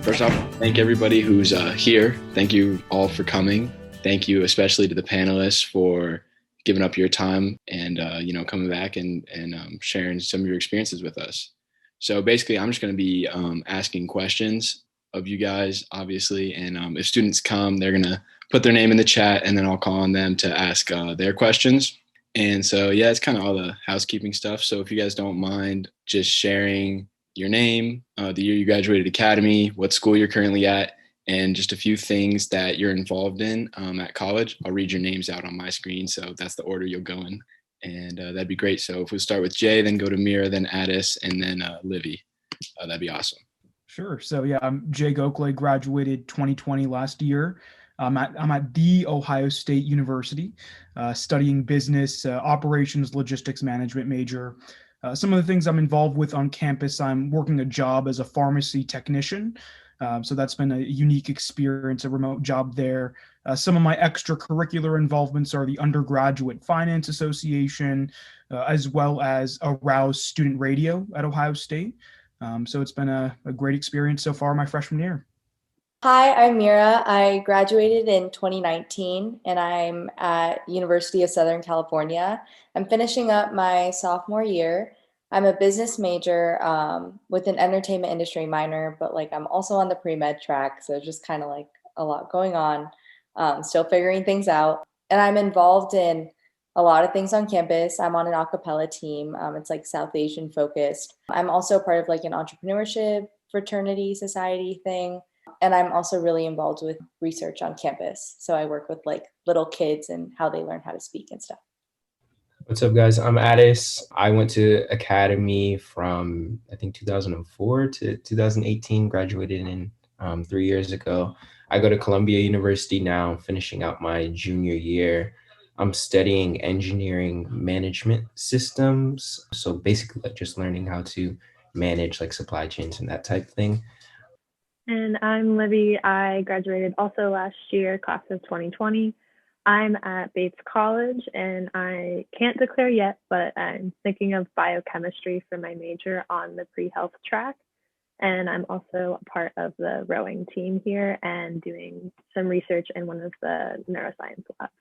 First off, thank everybody who's here. Thank you all for coming. Thank you especially to the panelists for giving up your time and coming back and sharing some of your experiences with us. So basically, I'm just going to be asking questions of you guys, obviously, and if students come, they're going to put their name in the chat, and then I'll call on them to ask their questions. And so, yeah, it's kind of all the housekeeping stuff. So if you guys don't mind just sharing your name, the year you graduated Academy, what school you're currently at, and just a few things that you're involved in at college. I'll read your names out on my screen, so that's the order you'll go in. And that'd be great. So if we start with Jay, then go to Mira, then Addis, and then Livy, that'd be awesome. Sure. So yeah, I'm Jay Gokhale, graduated 2020 last year. I'm at the Ohio State University, studying business, operations, logistics management major. Some of the things I'm involved with on campus, I'm working a job as a pharmacy technician. So that's been a unique experience, a remote job there. Some of my extracurricular involvements are the Undergraduate Finance Association, as well as Arouse Student Radio at Ohio State. So it's been a great experience so far my freshman year. Hi, I'm Mira. I graduated in 2019 and I'm at University of Southern California. I'm finishing up my sophomore year. I'm a business major with an entertainment industry minor, but I'm also on the pre-med track. So it's just kind of a lot going on, still figuring things out. And I'm involved in a lot of things on campus. I'm on an a cappella team. It's South Asian focused. I'm also part of an entrepreneurship fraternity society thing. And I'm also really involved with research on campus. So I work with little kids and how they learn how to speak and stuff. What's up, guys? I'm Addis. I went to Academy from, I think, 2004 to 2018, graduated in 3 years ago. I go to Columbia University now, finishing out my junior year. I'm studying engineering management systems. So basically just learning how to manage supply chains and that type of thing. And I'm Livy. I graduated also last year, class of 2020. I'm at Bates College and I can't declare yet, but I'm thinking of biochemistry for my major on the pre-health track. And I'm also a part of the rowing team here and doing some research in one of the neuroscience labs.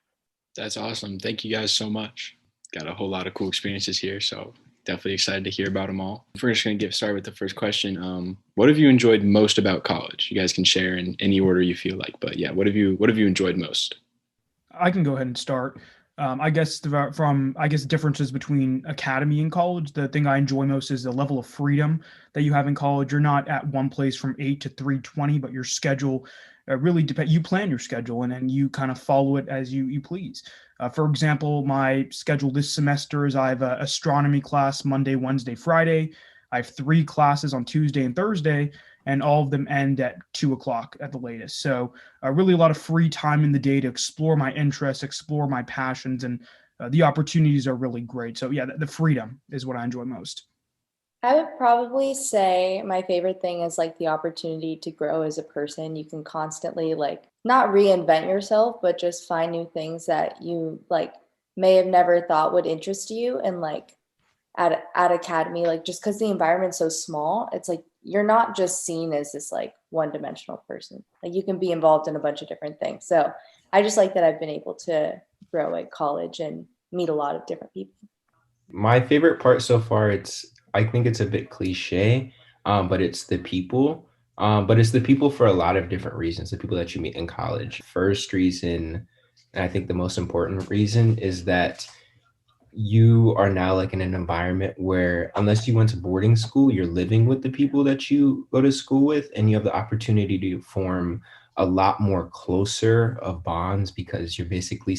That's awesome. Thank you guys so much. Got a whole lot of cool experiences here, so definitely excited to hear about them all. We're just going to get started with the first question. What have you enjoyed most about college? You guys can share in any order you feel like, but yeah, what have you enjoyed most? I can go ahead and start. I guess differences between academy and college. The thing I enjoy most is the level of freedom that you have in college. You're not at one place from 8 to 3:20, but your schedule really depends. You plan your schedule and then you kind of follow it as you please. For example, my schedule this semester is I have an astronomy class Monday, Wednesday, Friday. I have 3 classes on Tuesday and Thursday, and all of them end at 2:00 at the latest. So really a lot of free time in the day to explore my interests, explore my passions, and the opportunities are really great. So yeah, the freedom is what I enjoy most. I would probably say my favorite thing is the opportunity to grow as a person. You can constantly not reinvent yourself, but just find new things that you may have never thought would interest you. And at Academy, just because the environment's so small, it's you're not just seen as this one-dimensional person. You can be involved in a bunch of different things. So I just that I've been able to grow at college and meet a lot of different people. My favorite part so far, I think it's a bit cliche, but it's the people. But it's the people for a lot of different reasons, the people that you meet in college. First reason, and I think the most important reason, is that you are now in an environment where, unless you went to boarding school, you're living with the people that you go to school with, and you have the opportunity to form a lot more closer of bonds because you're basically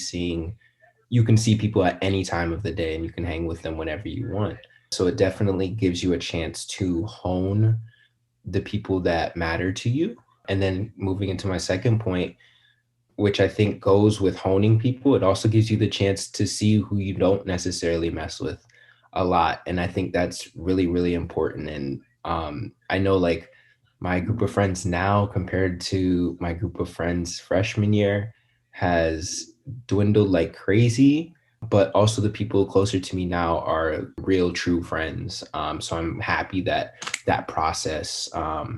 you can see people at any time of the day and you can hang with them whenever you want. So it definitely gives you a chance to hone the people that matter to you. And then moving into my second point, which I think goes with honing people, it also gives you the chance to see who you don't necessarily mess with a lot. And I think that's really, really important. And I know my group of friends now compared to my group of friends freshman year has dwindled like crazy. but also the people closer to me now are real true friends. So I'm happy that that process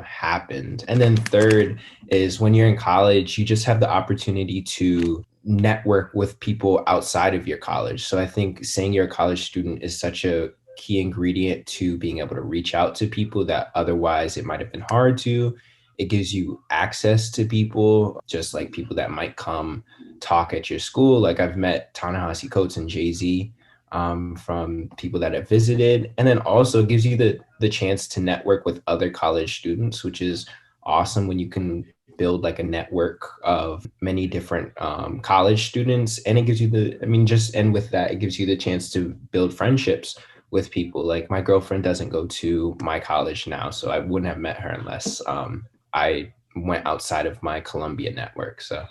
happened. And then third is when you're in college, you just have the opportunity to network with people outside of your college. So I think saying you're a college student is such a key ingredient to being able to reach out to people that otherwise it might have been hard to. It gives you access to people, just like people that might come talk at your school. Like I've met Ta-Nehisi Coates and Jay-Z from people that have visited. And then also gives you the chance to network with other college students, which is awesome when you can build like a network of many different college students. And it gives you and with that, it gives you the chance to build friendships with people. Like my girlfriend doesn't go to my college now, so I wouldn't have met her unless I went outside of my Columbia network. So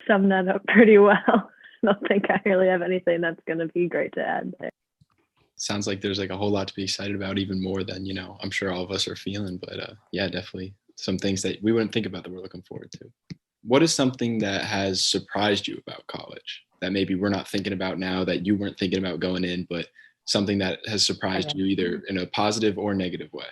Summed that up pretty well. I don't think I really have anything that's going to be great to add there. Sounds like there's like a whole lot to be excited about, even more than, I'm sure all of us are feeling, but yeah, definitely some things that we wouldn't think about that we're looking forward to. What is something that has surprised you about college that maybe we're not thinking about now, that you weren't thinking about going in, but something that has surprised you either in a positive or negative way?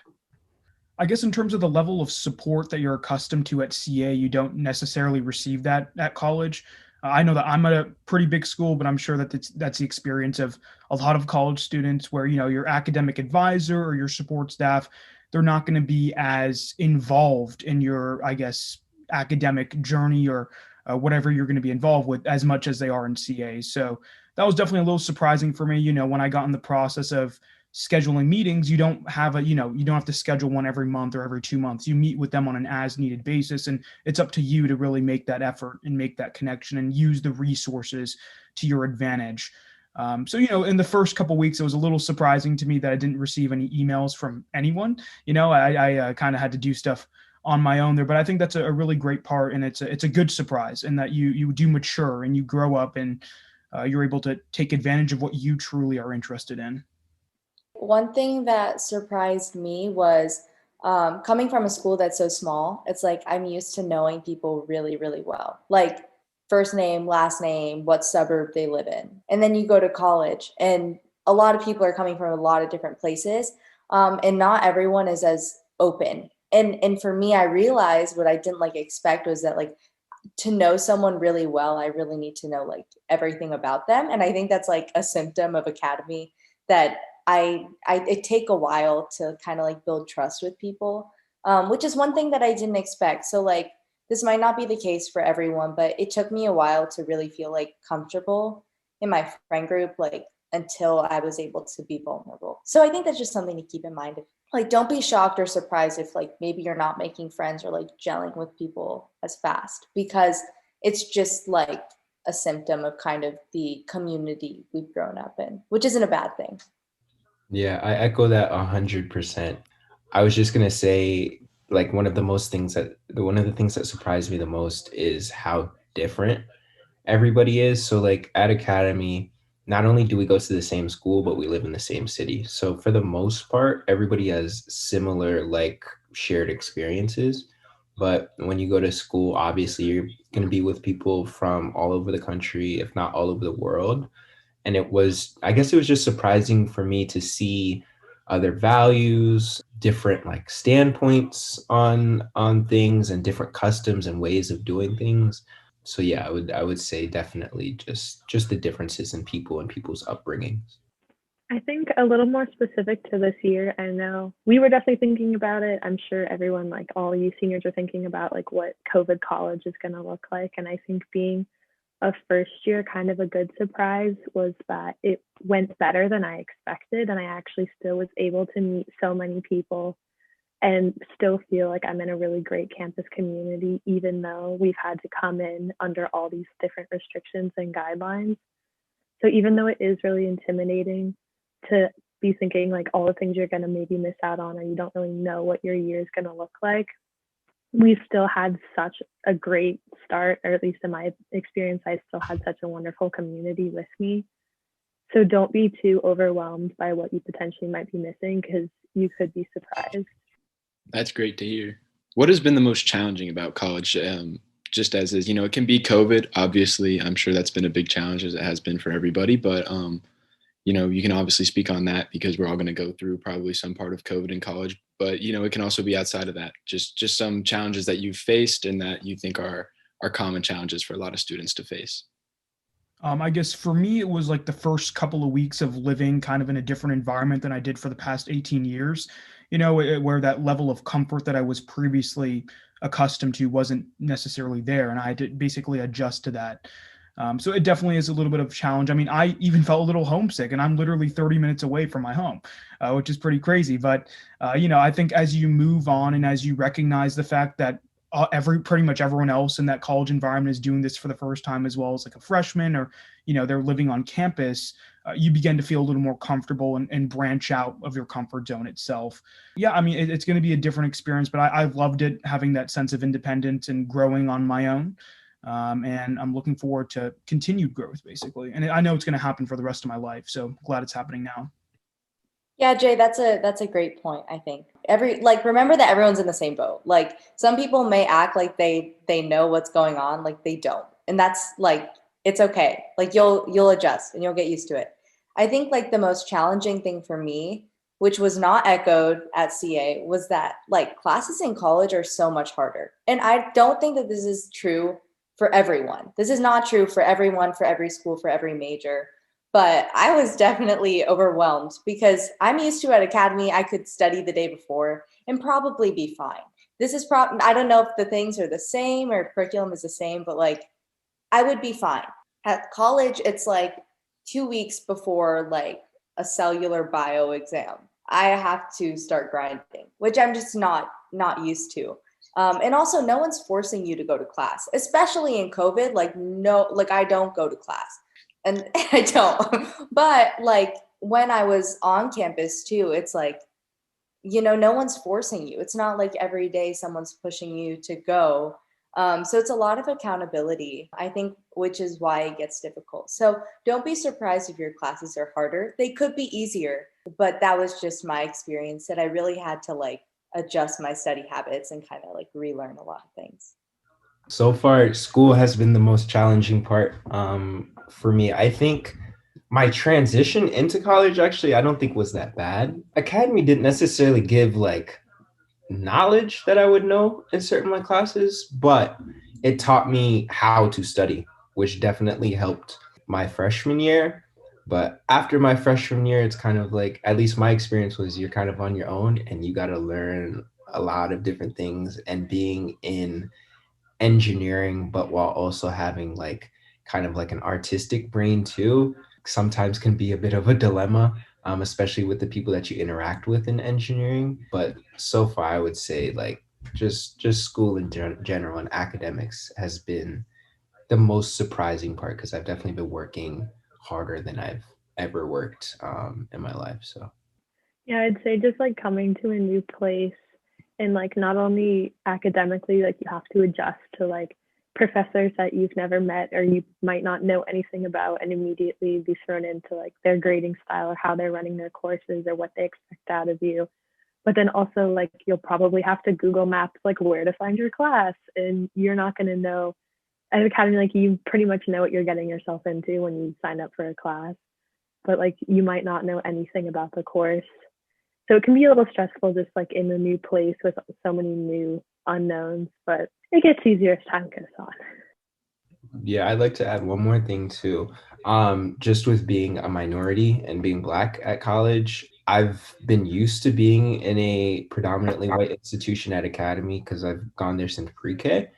I guess in terms of the level of support that you're accustomed to at CA, you don't necessarily receive that at college. I know that I'm at a pretty big school, but I'm sure that that's the experience of a lot of college students where, your academic advisor or your support staff, they're not going to be as involved in your, I guess, academic journey or whatever you're going to be involved with as much as they are in CA. So that was definitely a little surprising for me. When I got in the process of scheduling meetings, you don't have to schedule one every month or every 2 months. You meet with them on an as needed basis, and it's up to you to really make that effort and make that connection and use the resources to your advantage. So in the first couple of weeks, it was a little surprising to me that I didn't receive any emails from anyone. I kind of had to do stuff on my own there, but I think that's a really great part, and it's a good surprise, in that you do mature and you grow up, and you're able to take advantage of what you truly are interested in. One thing that surprised me was coming from a school that's so small. It's like I'm used to knowing people really, really well. Like first name, last name, what suburb they live in. And then you go to college, and a lot of people are coming from a lot of different places. And not everyone is as open. And for me, I realized what I didn't expect was that to know someone really well, I really need to know everything about them. And I think that's a symptom of Academy that it take a while to kind of build trust with people, which is one thing that I didn't expect. So this might not be the case for everyone, but it took me a while to really feel comfortable in my friend group, until I was able to be vulnerable. So I think that's just something to keep in mind. Don't be shocked or surprised if maybe you're not making friends or gelling with people as fast, because it's just a symptom of kind of the community we've grown up in, which isn't a bad thing. Yeah, I echo that 100%. I was just gonna say, one of the things that surprised me the most is how different everybody is. So at Academy, not only do we go to the same school, but we live in the same city. So for the most part, everybody has similar shared experiences. But when you go to school, obviously you're gonna be with people from all over the country, if not all over the world. And I guess it was just surprising for me to see other values, different standpoints on things, and different customs and ways of doing things. So yeah, I would say definitely just the differences in people and people's upbringings. I think a little more specific to this year, I know we were definitely thinking about it. I'm sure everyone, all you seniors, are thinking about what COVID college is going to look like. And I think being a first year, kind of a good surprise was that it went better than I expected. And I actually still was able to meet so many people and still feel like I'm in a really great campus community, even though we've had to come in under all these different restrictions and guidelines. So even though it is really intimidating to be thinking all the things you're going to maybe miss out on, or you don't really know what your year is going to look like, we still had such a great start, or at least in my experience, I still had such a wonderful community with me. So don't be too overwhelmed by what you potentially might be missing, because you could be surprised. That's great to hear. What has been the most challenging about college just as is, it can be COVID. Obviously, I'm sure that's been a big challenge as it has been for everybody, but you can obviously speak on that because we're all going to go through probably some part of COVID in college, but it can also be outside of that. Just some challenges that you've faced and that you think are common challenges for a lot of students to face. I guess for me, it was like the first couple of weeks of living kind of in a different environment than I did for the past 18 years, where that level of comfort that I was previously accustomed to wasn't necessarily there. And I had to basically adjust to that. So it definitely is a little bit of a challenge. I mean, I even felt a little homesick, and I'm literally 30 minutes away from my home, which is pretty crazy. But, I think as you move on and as you recognize the fact that pretty much everyone else in that college environment is doing this for the first time as well as like a freshman, or they're living on campus, you begin to feel a little more comfortable and branch out of your comfort zone itself. Yeah, I mean, it's going to be a different experience, but I've loved it, having that sense of independence and growing on my own. And I'm looking forward to continued growth, basically, and I know it's going to happen for the rest of my life, so glad it's happening now. Yeah, Jay, that's a great point, I think. Remember that everyone's in the same boat. Like, some people may act like they know what's going on, like they don't. And that's like, it's okay. Like, you'll adjust and you'll get used to it. I think like the most challenging thing for me, which was not echoed at CA, was that like classes in college are so much harder. And I don't think that this is true for everyone. This is not true for everyone, for every school, for every major. But I was definitely overwhelmed because I'm used to at Academy, I could study the day before and probably be fine. This is I don't know if the things are the same or curriculum is the same, but like I would be fine. At college, it's like 2 weeks before like a cellular bio exam. I have to start grinding, which I'm just not used to. And also, no one's forcing you to go to class, especially in COVID. Like I don't go to class. And I don't. But like when I was on campus too, it's like, no one's forcing you. It's not like every day someone's pushing you to go. So it's a lot of accountability, I think, which is why it gets difficult. So don't be surprised if your classes are harder. They could be easier, but that was just my experience, that I really had to like adjust my study habits and kind of like relearn a lot of things. So far, school has been the most challenging part for me. I think my transition into college, actually, I don't think was that bad. Academy didn't necessarily give like knowledge that I would know in certain of my classes, but it taught me how to study, which definitely helped my freshman year. But after my freshman year, it's kind of like, at least my experience was, you're kind of on your own and you got to learn a lot of different things. And being in engineering, but while also having like kind of like an artistic brain too, sometimes can be a bit of a dilemma, especially with the people that you interact with in engineering. But so far, I would say like just school in general and academics has been the most surprising part, because I've definitely been working harder than I've ever worked in my life. So yeah, I'd say just like coming to a new place, and like not only academically, like you have to adjust to like professors that you've never met or you might not know anything about, and immediately be thrown into like their grading style or how they're running their courses or what they expect out of you. But then also like you'll probably have to Google Maps like where to find your class, and you're not going to know. At Academy, like you pretty much know what you're getting yourself into when you sign up for a class, but like you might not know anything about the course. So it can be a little stressful just like in a new place with so many new unknowns, but it gets easier as time goes on. yeah, I'd like to add one more thing too. Just with being a minority and being Black at college, I've been used to being in a predominantly white institution at Academy because I've gone there since pre-K.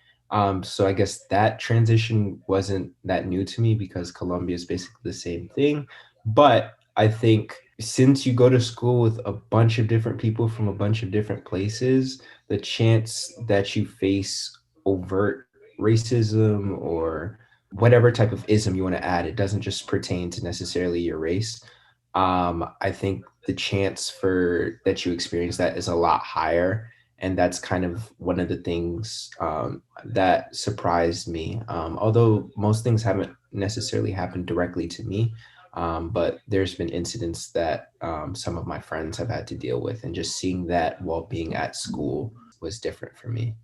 So I guess that transition wasn't that new to me because Columbia is basically the same thing. But I think since you go to school with a bunch of different people from a bunch of different places, the chance that you face overt racism or whatever type of ism you want to add, it doesn't just pertain to necessarily your race. I think the chance for that you experience that is a lot higher. And that's kind of one of the things that surprised me. Although most things haven't necessarily happened directly to me, but there's been incidents that some of my friends have had to deal with. And just seeing that while being at school was different for me.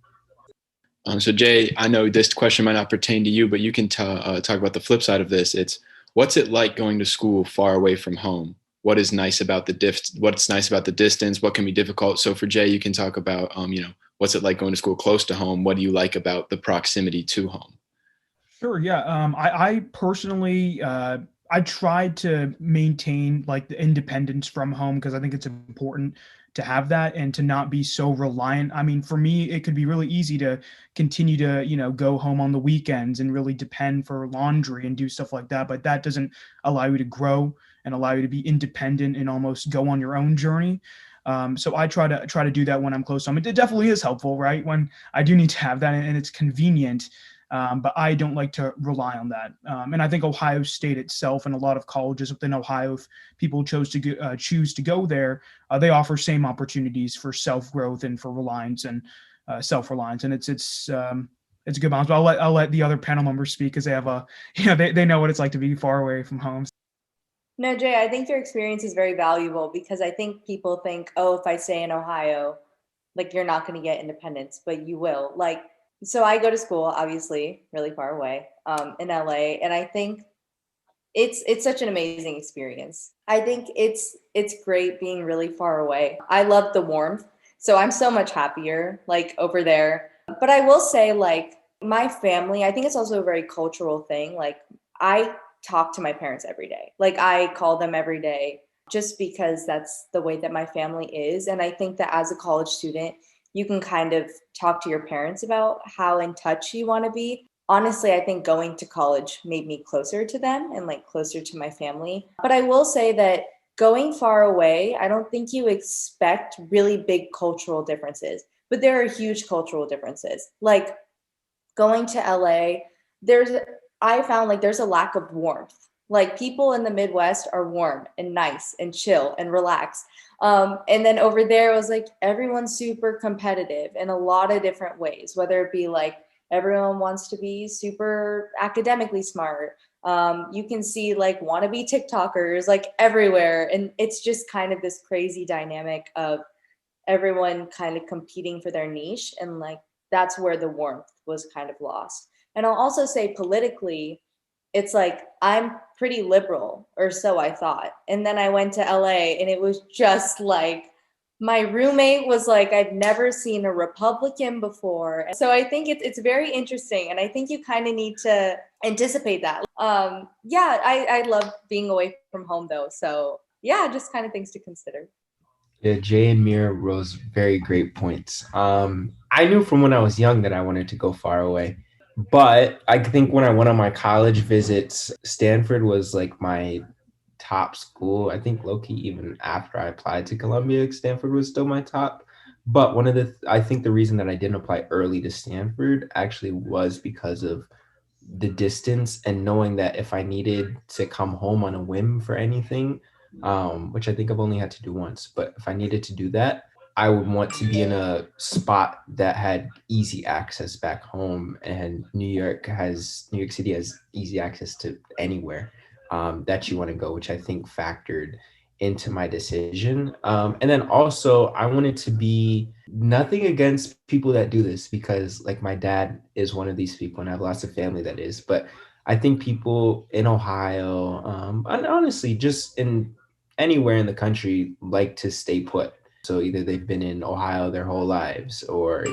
So Jay, I know this question might not pertain to you, but you can talk about the flip side of this. It's what's it like going to school far away from home? What is nice about what's nice about the distance? What can be difficult? So for Jay, you can talk about, what's it like going to school close to home? What do you like about the proximity to home? Sure. Yeah. I personally, I try to maintain like the independence from home because I think it's important to have that and to not be so reliant. I mean, for me, it could be really easy to continue to, go home on the weekends and really depend for laundry and do stuff like that. But that doesn't allow you to grow and allow you to be independent and almost go on your own journey. So I try to do that when I'm close to home. It definitely is helpful, right? When I do need to have that and it's convenient. But I don't like to rely on that. And I think Ohio State itself and a lot of colleges within Ohio, if people choose to go there, they offer same opportunities for self-growth and for reliance and self-reliance. And it's a good balance. But I'll let the other panel members speak because they have they know what it's like to be far away from home. No, Jay, I think your experience is very valuable because I think people think, oh, if I stay in Ohio, like you're not going to get independence, but you will. Like, so I go to school, obviously, really far away, in LA, and I think it's such an amazing experience. I think it's great being really far away. I love the warmth, so I'm so much happier like over there. But I will say, like my family, I think it's also a very cultural thing. Like I talk to my parents every day. Like I call them every day just because that's the way that my family is. And I think that as a college student, you can kind of talk to your parents about how in touch you want to be. Honestly, I think going to college made me closer to them and like closer to my family. But I will say that going far away, I don't think you expect really big cultural differences, but there are huge cultural differences. Like going to LA, I found like there's a lack of warmth. Like people in the Midwest are warm and nice and chill and relaxed. And then over there, it was like everyone's super competitive in a lot of different ways, whether it be like everyone wants to be super academically smart. You can see like wannabe TikTokers like everywhere. And it's just kind of this crazy dynamic of everyone kind of competing for their niche. And like that's where the warmth was kind of lost. And I'll also say politically, it's like I'm pretty liberal, or so I thought. And then I went to LA and it was just like my roommate was like, I've never seen a Republican before. So I think it's very interesting. And I think you kind of need to anticipate that. I love being away from home though. So yeah, just kind of things to consider. Yeah, Jay and Mira rose very great points. I knew from when I was young that I wanted to go far away. But I think when I went on my college visits, Stanford was like my top school. I think low-key even after I applied to Columbia, Stanford was still my top. But I think the reason that I didn't apply early to Stanford actually was because of the distance and knowing that if I needed to come home on a whim for anything, which I think I've only had to do once, but if I needed to do that, I would want to be in a spot that had easy access back home. And New York City has easy access to anywhere that you want to go, which I think factored into my decision. And then also I wanted to be nothing against people that do this because like my dad is one of these people and I have lots of family that is, but I think people in Ohio, and honestly, just in anywhere in the country like to stay put. So either they've been in Ohio their whole lives or,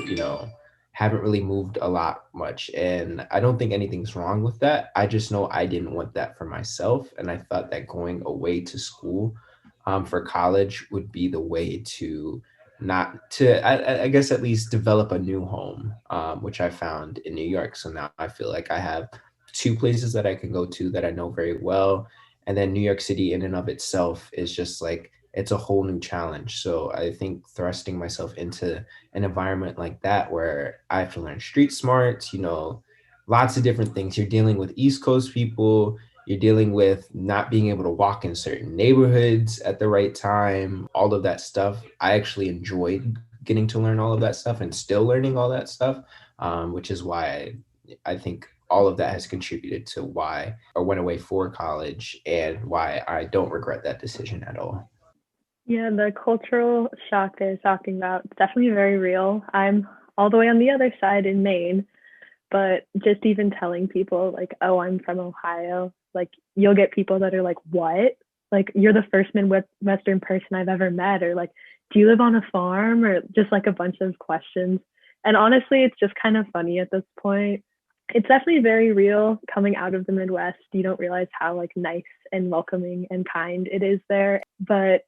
haven't really moved a lot much. And I don't think anything's wrong with that. I just know I didn't want that for myself. And I thought that going away to school for college would be the way to I guess at least develop a new home, which I found in New York. So now I feel like I have two places that I can go to that I know very well. And then New York City in and of itself is just like, it's a whole new challenge. So I think thrusting myself into an environment like that where I have to learn street smarts, lots of different things. You're dealing with East Coast people, you're dealing with not being able to walk in certain neighborhoods at the right time, all of that stuff. I actually enjoyed getting to learn all of that stuff and still learning all that stuff, which is why I think all of that has contributed to why I went away for college and why I don't regret that decision at all. Yeah, the cultural shock they're talking about is definitely very real. I'm all the way on the other side in Maine. But just even telling people like, oh, I'm from Ohio, like you'll get people that are like, what? Like you're the first Midwestern person I've ever met, or like, do you live on a farm, or just like a bunch of questions. And honestly, it's just kind of funny at this point. It's definitely very real coming out of the Midwest. You don't realize how like nice and welcoming and kind it is there. But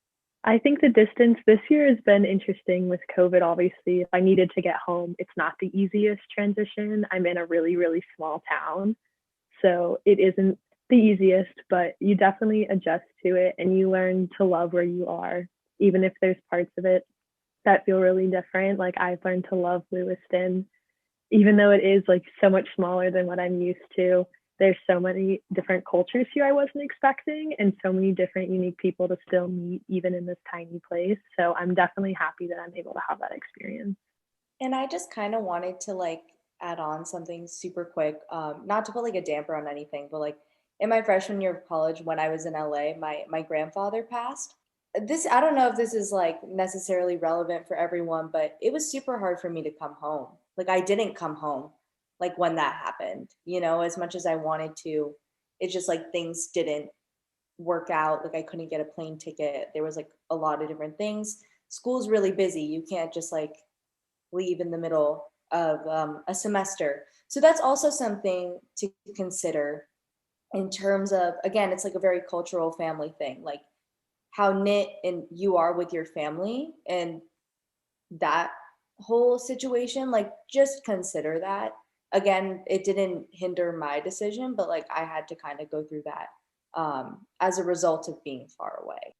I think the distance this year has been interesting with COVID. Obviously, if I needed to get home, it's not the easiest transition. I'm in a really, really small town, so it isn't the easiest, but you definitely adjust to it and you learn to love where you are, even if there's parts of it that feel really different. Like I've learned to love Lewiston, even though it is like so much smaller than what I'm used to. There's so many different cultures here I wasn't expecting, and so many different unique people to still meet even in this tiny place. So I'm definitely happy that I'm able to have that experience. And I just kind of wanted to like add on something super quick, not to put like a damper on anything, but like in my freshman year of college when I was in LA, my grandfather passed. This, I don't know if this is like necessarily relevant for everyone, but it was super hard for me to come home. Like I didn't come home like when that happened, you know, as much as I wanted to. It's just like things didn't work out. Like I couldn't get a plane ticket. There was like a lot of different things. School's really busy. You can't just like leave in the middle of a semester. So that's also something to consider in terms of, again, it's like a very cultural family thing, like how knit and you are with your family and that whole situation. Like just consider that. Again, it didn't hinder my decision, but like I had to kind of go through that as a result of being far away.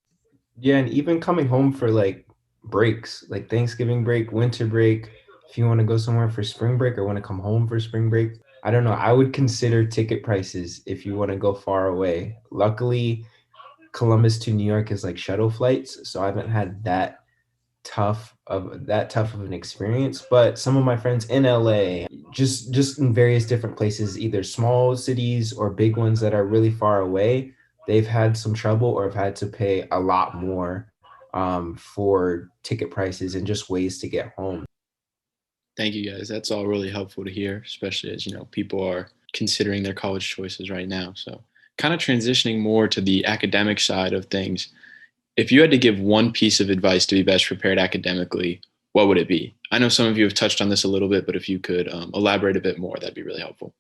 Yeah, and even coming home for like breaks, like Thanksgiving break, winter break, if you want to go somewhere for spring break or want to come home for spring break, I don't know. I would consider ticket prices if you want to go far away. Luckily, Columbus to New York is like shuttle flights, so I haven't had that tough of an experience. But some of my friends in LA, just in various different places, either small cities or big ones that are really far away, they've had some trouble or have had to pay a lot more for ticket prices and just ways to get home. Thank you guys. That's all really helpful to hear, especially as, people are considering their college choices right now. So kind of transitioning more to the academic side of things. If you had to give one piece of advice to be best prepared academically, what would it be? I know some of you have touched on this a little bit, but if you could elaborate a bit more, that'd be really helpful.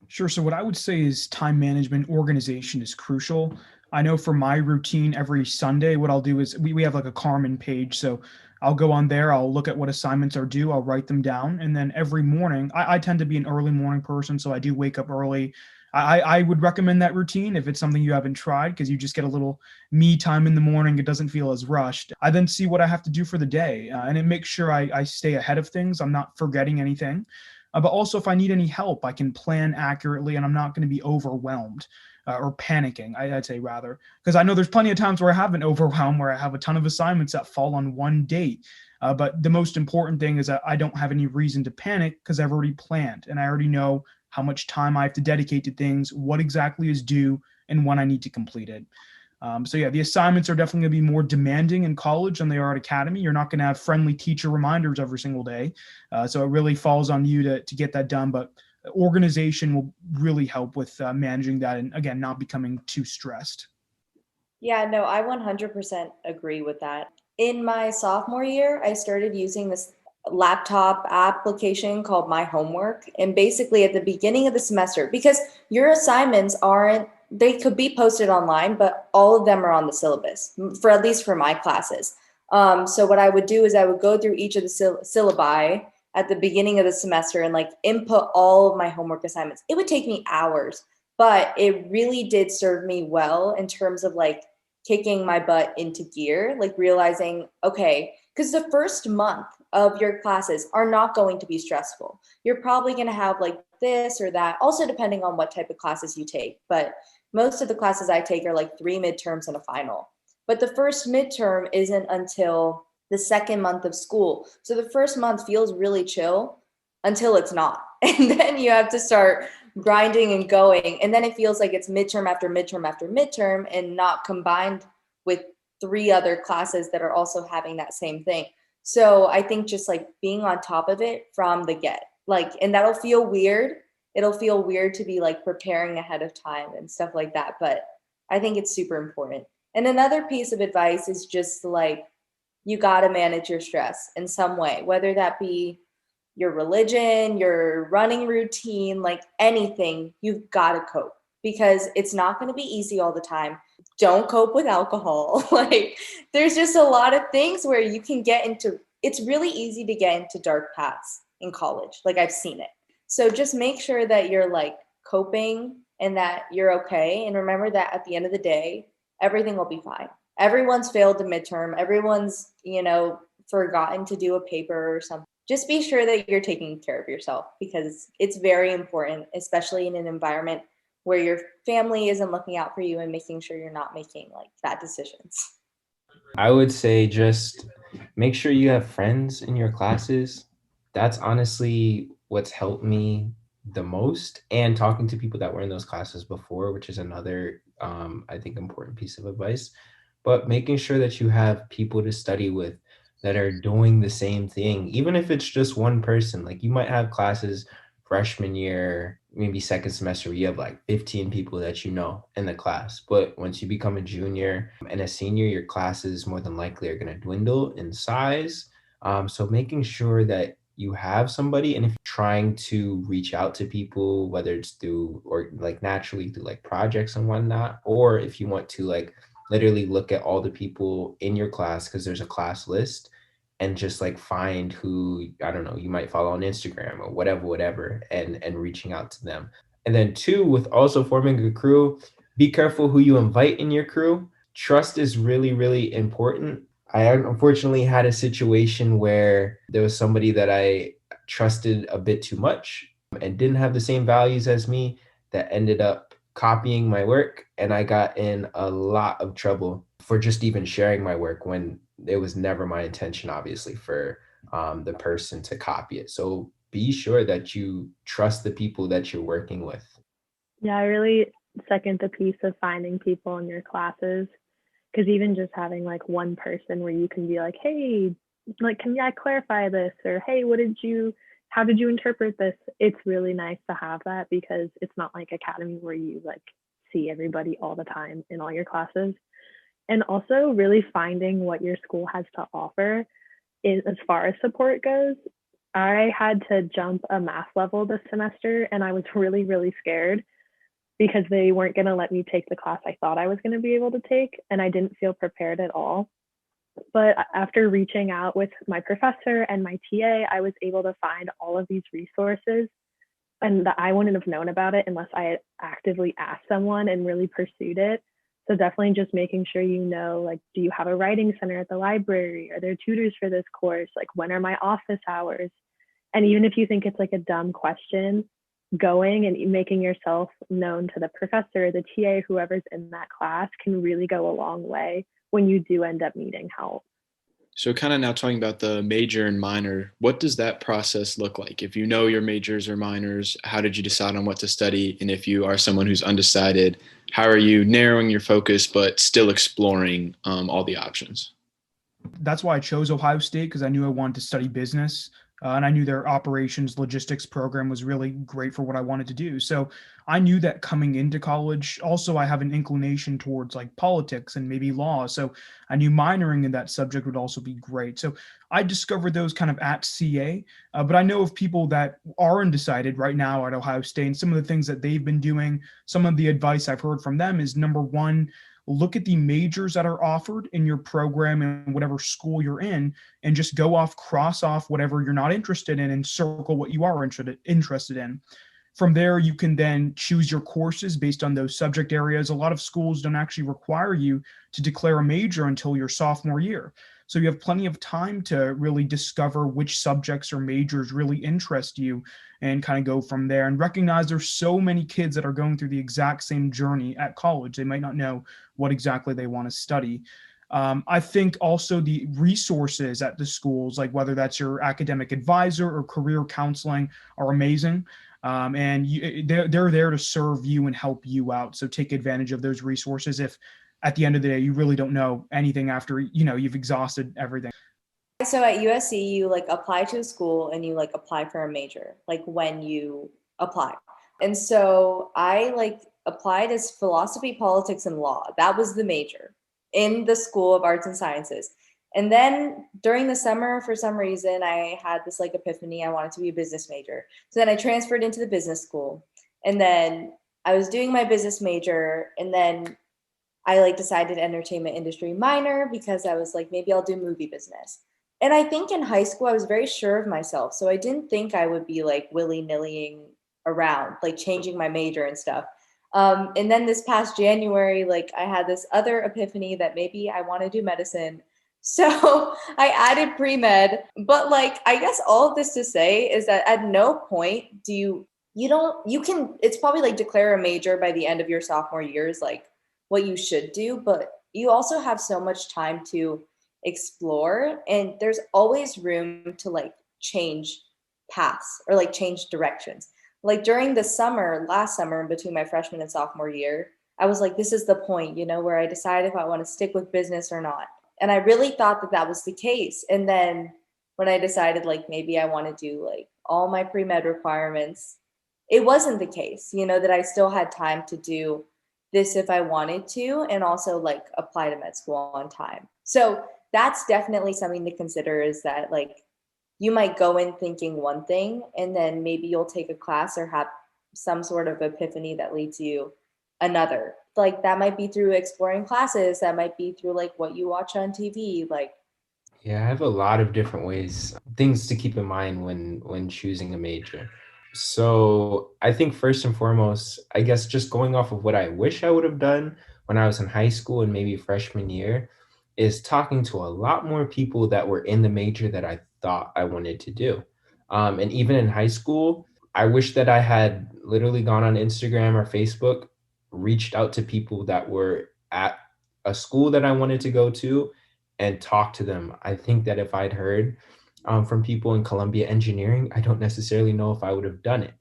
Sure. So what I would say is time management, organization is crucial. I know for my routine every Sunday, what I'll do is we have like a Carmen page. So I'll go on there, I'll look at what assignments are due, I'll write them down. And then every morning, I tend to be an early morning person, so I do wake up early. I would recommend that routine if it's something you haven't tried, because you just get a little me time in the morning. It doesn't feel as rushed. I then see what I have to do for the day, and it makes sure I stay ahead of things. I'm not forgetting anything. But also, if I need any help, I can plan accurately and I'm not going to be overwhelmed or panicking, I'd say rather. Because I know there's plenty of times where I have been overwhelmed, where I have a ton of assignments that fall on one date. But the most important thing is that I don't have any reason to panic because I've already planned and I already know how much time I have to dedicate to things, what exactly is due, and when I need to complete it. So yeah, the assignments are definitely going to be more demanding in college than they are at Academy. You're not going to have friendly teacher reminders every single day. So it really falls on you to get that done. But organization will really help with managing that and, again, not becoming too stressed. Yeah, no, I 100% agree with that. In my sophomore year, I started using this laptop application called My Homework. And basically at the beginning of the semester, because your assignments they could be posted online, but all of them are on the syllabus, for at least for my classes. So what I would do is I would go through each of the syllabi at the beginning of the semester and like input all of my homework assignments. It would take me hours, but it really did serve me well in terms of like kicking my butt into gear, like realizing, okay, because the first month of your classes are not going to be stressful. You're probably going to have like this or that, also depending on what type of classes you take. But most of the classes I take are like 3 midterms and a final. But the first midterm isn't until the second month of school. So the first month feels really chill until it's not. And then you have to start grinding and going. And then it feels like it's midterm after midterm after midterm and not combined with 3 other classes that are also having that same thing. So I think just like being on top of it from the get, like, and that'll feel weird. It'll feel weird to be like preparing ahead of time and stuff like that. But I think it's super important. And another piece of advice is just like, you got to manage your stress in some way, whether that be your religion, your running routine, like anything, you've got to cope because it's not going to be easy all the time. Don't cope with alcohol. Like there's just a lot of things where you can get into, it's really easy to get into dark paths in college. Like I've seen it. So just make sure that you're like coping and that you're okay. And remember that at the end of the day, everything will be fine. Everyone's failed the midterm. Everyone's, forgotten to do a paper or something. Just be sure that you're taking care of yourself because it's very important, especially in an environment where your family isn't looking out for you and making sure you're not making like bad decisions. I would say just make sure you have friends in your classes. That's honestly what's helped me the most. And talking to people that were in those classes before, which is another, I think, important piece of advice. But making sure that you have people to study with that are doing the same thing, even if it's just one person. Like you might have classes freshman year, maybe second semester, where you have like 15 people that you know in the class. But once you become a junior and a senior, your classes more than likely are going to dwindle in size. So making sure that you have somebody, and if you're trying to reach out to people, whether it's through or like naturally through like projects and whatnot, or if you want to like literally look at all the people in your class because there's a class list and just like find who, I don't know, you might follow on Instagram or whatever, and reaching out to them. And then two, with also forming a crew, be careful who you invite in your crew. Trust is really, really important. I unfortunately had a situation where there was somebody that I trusted a bit too much and didn't have the same values as me that ended up copying my work, and I got in a lot of trouble for just even sharing my work when it was never my intention, obviously, for the person to copy it. So be sure that you trust the people that you're working with. Yeah, I really second the piece of finding people in your classes, because even just having like one person where you can be like, hey, like, can I clarify this? Or, hey, how did you interpret this? It's really nice to have that because it's not like Academy where you like see everybody all the time in all your classes. And also really finding what your school has to offer as far as support goes. I had to jump a math level this semester and I was really, really scared because they weren't going to let me take the class I thought I was going to be able to take, and I didn't feel prepared at all. But after reaching out with my professor and my TA, I was able to find all of these resources, and that I wouldn't have known about it unless I had actively asked someone and really pursued it. So definitely just making sure like, do you have a writing center at the library? Are there tutors for this course? Like, when are my office hours? And even if you think it's like a dumb question, going and making yourself known to the professor, the TA, whoever's in that class can really go a long way when you do end up needing help. So kind of now talking about the major and minor, what does that process look like? If you know your majors or minors, how did you decide on what to study? And if you are someone who's undecided, how are you narrowing your focus but still exploring all the options? That's why I chose Ohio State, because I knew I wanted to study business. And I knew their operations logistics program was really great for what I wanted to do. So I knew that coming into college. Also, I have an inclination towards like politics and maybe law. So I knew minoring in that subject would also be great. So I discovered those kind of at CA. But I know of people that are undecided right now at Ohio State, and some of the things that they've been doing, some of the advice I've heard from them is, number one, look at the majors that are offered in your program and whatever school you're in, and just cross off whatever you're not interested in and circle what you are interested in. From there, you can then choose your courses based on those subject areas. A lot of schools don't actually require you to declare a major until your sophomore year. So you have plenty of time to really discover which subjects or majors really interest you and kind of go from there, and recognize there's so many kids that are going through the exact same journey at college. They might not know what exactly they want to study. I think also the resources at the schools, like whether that's your academic advisor or career counseling, are amazing. And they're there to serve you and help you out. So take advantage of those resources if at the end of the day you really don't know anything after you've exhausted everything. I so at USC, you like apply to a school and you like apply for a major, like when you apply. And so I like applied as philosophy, politics, and law. That was the major in the School of Arts and Sciences. And then during the summer, for some reason, I had this like epiphany. I wanted to be a business major. So then I transferred into the business school. And then I was doing my business major. And then I like decided entertainment industry minor because I was like, maybe I'll do movie business. And I think in high school, I was very sure of myself. So I didn't think I would be like willy-nillying around, like changing my major and stuff. And then this past January, like I had this other epiphany that maybe I want to do medicine. So I added pre-med, but like, I guess all of this to say is that at no point do you can, it's probably like declare a major by the end of your sophomore year is like what you should do, but you also have so much time to explore and there's always room to like change paths or like change directions. Like during the summer, last summer, in between my freshman and sophomore year, I was like, this is the point, where I decide if I want to stick with business or not. And I really thought that that was the case. And then when I decided like maybe I want to do like all my pre-med requirements, it wasn't the case, that I still had time to do this if I wanted to, and also like apply to med school on time. So that's definitely something to consider, is that like you might go in thinking one thing and then maybe you'll take a class or have some sort of epiphany that leads you another. Like that might be through exploring classes, that might be through like what you watch on TV. Like, Yeah, I have a lot of different ways, things to keep in mind when choosing a major. So I think first and foremost, I guess just going off of what I wish I would have done when I was in high school and maybe freshman year is talking to a lot more people that were in the major that I thought I wanted to do. And even in high school, I wish that I had literally gone on Instagram or Facebook, reached out to people that were at a school that I wanted to go to and talked to them. I think that if I'd heard from people in Columbia engineering, I don't necessarily know if I would have done it.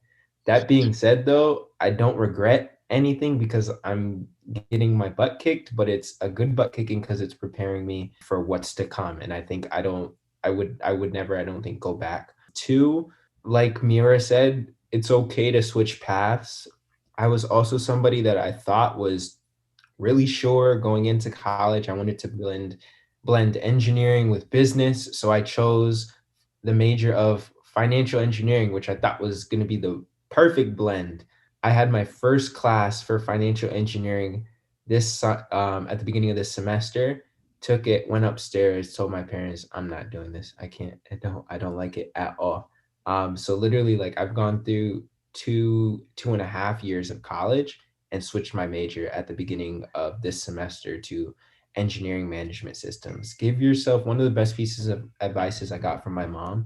That being said, though, I don't regret anything because I'm getting my butt kicked, but it's a good butt kicking because it's preparing me for what's to come. And I think I would never, I don't think, go back. Two, like Mira said, it's okay to switch paths. I was also somebody that I thought was really sure going into college. I wanted to blend engineering with business. So I chose the major of financial engineering, which I thought was going to be the perfect blend. I had my first class for financial engineering at the beginning of this semester. Took it, went upstairs, told my parents, I'm not doing this. I don't like it at all. So literally, like I've gone through two and a half years of college and switched my major at the beginning of this semester to engineering management systems. Give yourself, one of the best pieces of advices I got from my mom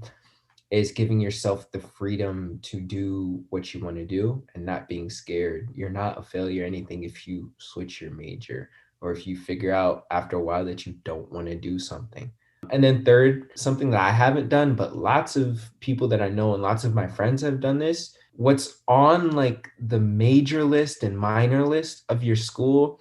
is giving yourself the freedom to do what you want to do and not being scared. You're not a failure or anything if you switch your major or if you figure out after a while that you don't want to do something. And then third, something that I haven't done, but lots of people that I know and lots of my friends have done this. What's on like the major list and minor list of your school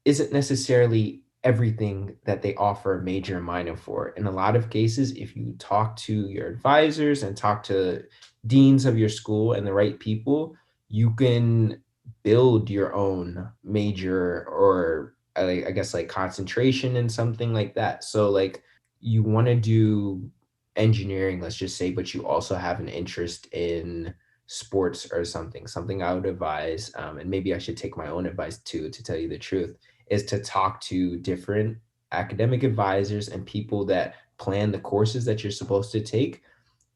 isn't necessarily everything that they offer major and minor for. In a lot of cases, if you talk to your advisors and talk to deans of your school and the right people, you can build your own major or I guess like concentration in something like that. So like you want to do engineering, let's just say, but you also have an interest in sports or something I would advise, and maybe I should take my own advice too, to tell you the truth, is to talk to different academic advisors and people that plan the courses that you're supposed to take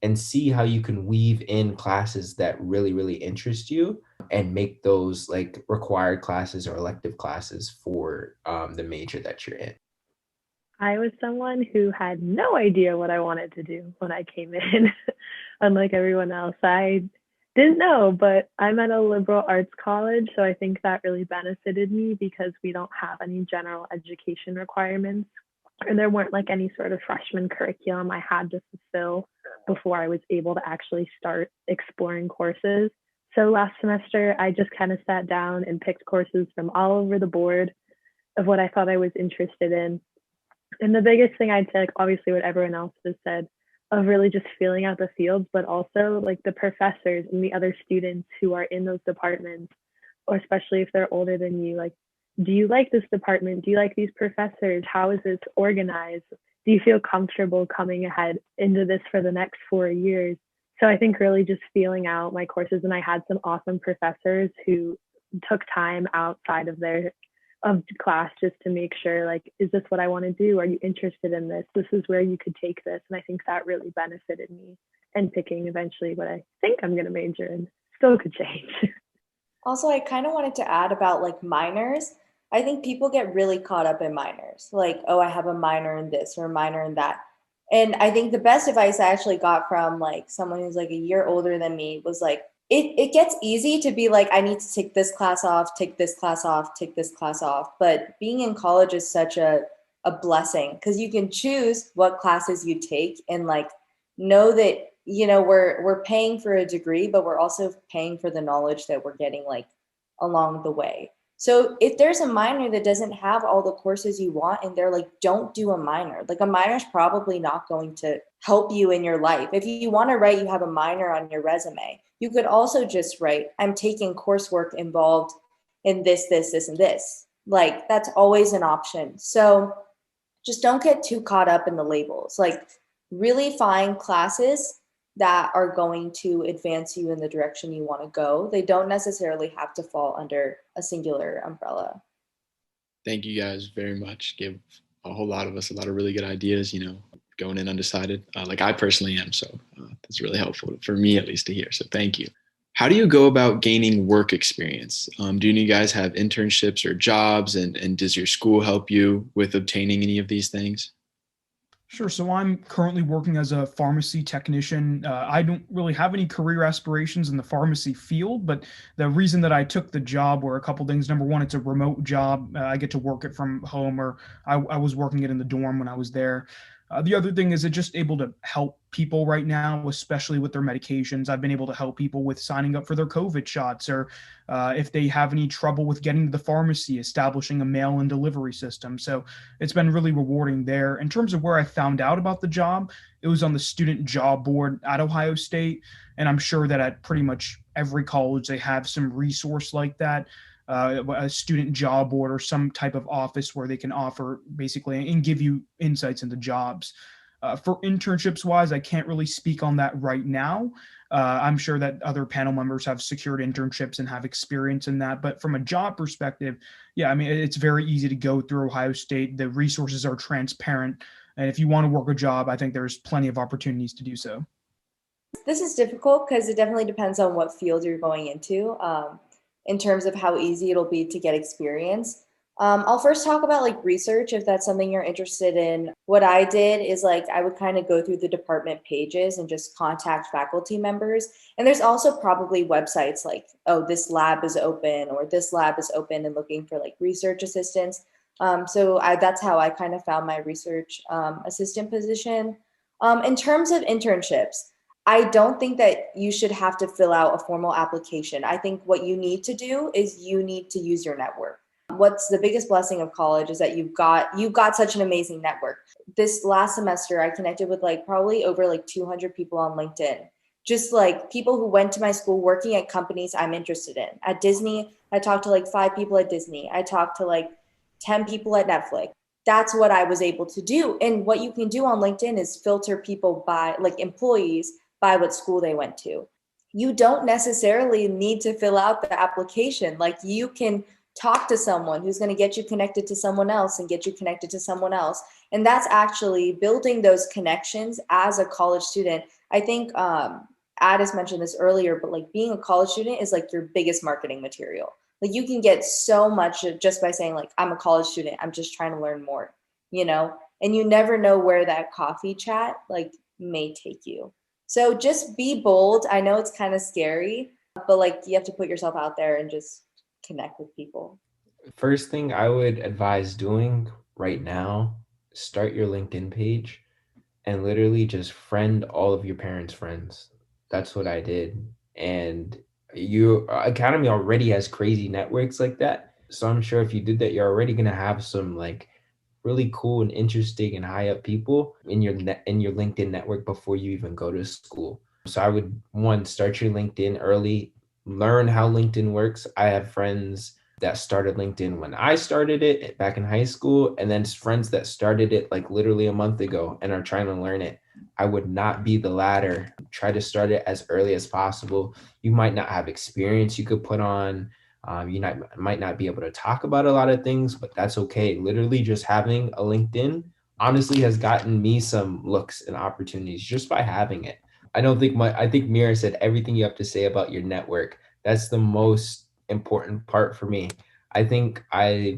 and see how you can weave in classes that really, really interest you and make those like required classes or elective classes for the major that you're in. I was someone who had no idea what I wanted to do when I came in. Unlike everyone else, I didn't know, but I'm at a liberal arts college, so I think that really benefited me because we don't have any general education requirements, and there weren't like any sort of freshman curriculum I had to fulfill before I was able to actually start exploring courses. So last semester, I just kind of sat down and picked courses from all over the board of what I thought I was interested in. And the biggest thing I'd say, like, obviously what everyone else has said, of really just feeling out the fields, but also like the professors and the other students who are in those departments, or especially if they're older than you, like, do you like this department? Do you like these professors? How is this organized? Do you feel comfortable coming ahead into this for the next 4 years? So I think really just feeling out my courses, and I had some awesome professors who took time outside of their of class just to make sure, like, is this what I want to do? Are you interested in this? This is where you could take this. And I think that really benefited me in picking eventually what I think I'm going to major in. Still could change. Also, I kind of wanted to add about like minors. I think people get really caught up in minors, like, oh, I have a minor in this or a minor in that. And I think the best advice I actually got from like someone who's like a year older than me was like, it gets easy to be like, I need to take this class off, take this class off, take this class off. But being in college is such a blessing because you can choose what classes you take and like know that, you know, we're paying for a degree, but we're also paying for the knowledge that we're getting like along the way. So if there's a minor that doesn't have all the courses you want and they're like, don't do a minor. Like a minor is probably not going to help you in your life. If you want to write, you have a minor on your resume. You could also just write, I'm taking coursework involved in this, and this. Like that's always an option. So just don't get too caught up in the labels. Like really find classes that are going to advance you in the direction you want to go. They don't necessarily have to fall under a singular umbrella. Thank you guys very much. Give a whole lot of us a lot of really good ideas, you know, going in undecided, like I personally am. So that's really helpful for me, at least, to hear. So thank you. How do you go about gaining work experience? Do you guys have internships or jobs, and does your school help you with obtaining any of these things? Sure. So I'm currently working as a pharmacy technician. I don't really have any career aspirations in the pharmacy field, but the reason that I took the job were a couple things. Number one, it's a remote job. I get to work it from home, or I was working it in the dorm when I was there. The other thing is it's just able to help people right now, especially with their medications. I've been able to help people with signing up for their COVID shots, or if they have any trouble with getting to the pharmacy, establishing a mail-in delivery system. So it's been really rewarding there. In terms of where I found out about the job, it was on the student job board at Ohio State. And I'm sure that at pretty much every college, they have some resource like that. A student job board or some type of office where they can offer basically and give you insights into jobs. For internships wise, I can't really speak on that right now. I'm sure that other panel members have secured internships and have experience in that. But from a job perspective, yeah, I mean, it's very easy to go through Ohio State. The resources are transparent. And if you want to work a job, I think there's plenty of opportunities to do so. This is difficult because it definitely depends on what field you're going into. In terms of how easy it'll be to get experience. I'll first talk about like research, if that's something you're interested in. What I did is like, I would kind of go through the department pages and just contact faculty members. And there's also probably websites like, oh, this lab is open, or this lab is open, and looking for like research assistants. That's how I kind of found my research assistant position. In terms of internships, I don't think that you should have to fill out a formal application. I think what you need to do is you need to use your network. What's the biggest blessing of college is that you've got such an amazing network. This last semester, I connected with like probably over like 200 people on LinkedIn. Just like people who went to my school working at companies I'm interested in. At Disney, I talked to like 5 people at Disney. I talked to like 10 people at Netflix. That's what I was able to do. And what you can do on LinkedIn is filter people by like employees by what school they went to. You don't necessarily need to fill out the application. Like you can talk to someone who's going to get you connected to someone else and get you connected to someone else. And that's actually building those connections as a college student. I think Addis mentioned this earlier, but like being a college student is like your biggest marketing material. Like you can get so much just by saying like, I'm a college student, I'm just trying to learn more, you know, and you never know where that coffee chat like may take you. So just be bold. I know it's kind of scary, but like you have to put yourself out there and just connect with people. First thing I would advise doing right now, start your LinkedIn page and literally just friend all of your parents' friends. That's what I did. And your academy already has crazy networks like that. So I'm sure if you did that, you're already going to have some like really cool and interesting and high up people in your LinkedIn network before you even go to school. So I would, one, start your LinkedIn early, learn how LinkedIn works. I have friends that started LinkedIn when I started it back in high school, and then friends that started it like literally a month ago and are trying to learn it. I would not be the latter. Try to start it as early as possible. You might not have experience you could put on. Might not be able to talk about a lot of things, but that's okay. Literally just having a LinkedIn honestly has gotten me some looks and opportunities just by having it. I think Mira said everything you have to say about your network. That's the most important part for me. I think I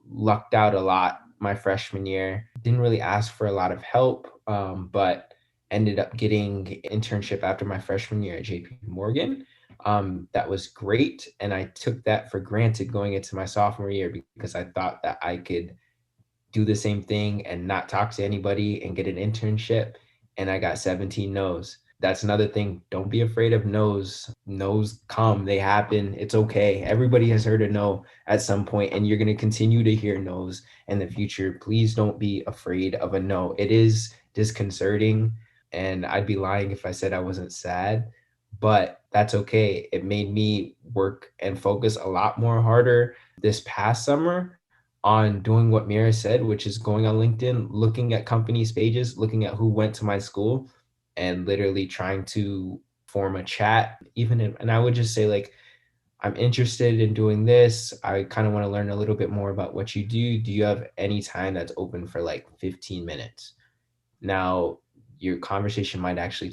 lucked out a lot my freshman year. Didn't really ask for a lot of help, but ended up getting an internship after my freshman year at JP Morgan. That was great. And I took that for granted going into my sophomore year because I thought that I could do the same thing and not talk to anybody and get an internship. And I got 17 no's. That's another thing. Don't be afraid of no's. No's come, they happen. It's okay. Everybody has heard a no at some point, and you're going to continue to hear no's in the future. Please don't be afraid of a no. It is disconcerting, and I'd be lying if I said I wasn't sad, but that's okay. It made me work and focus a lot more harder this past summer on doing what Mira said, which is going on LinkedIn, looking at companies' pages, looking at who went to my school, and literally trying to form a chat. And I would just say, like, I'm interested in doing this. I kind of want to learn a little bit more about what you do. Do you have any time that's open for like 15 minutes? Now, your conversation might actually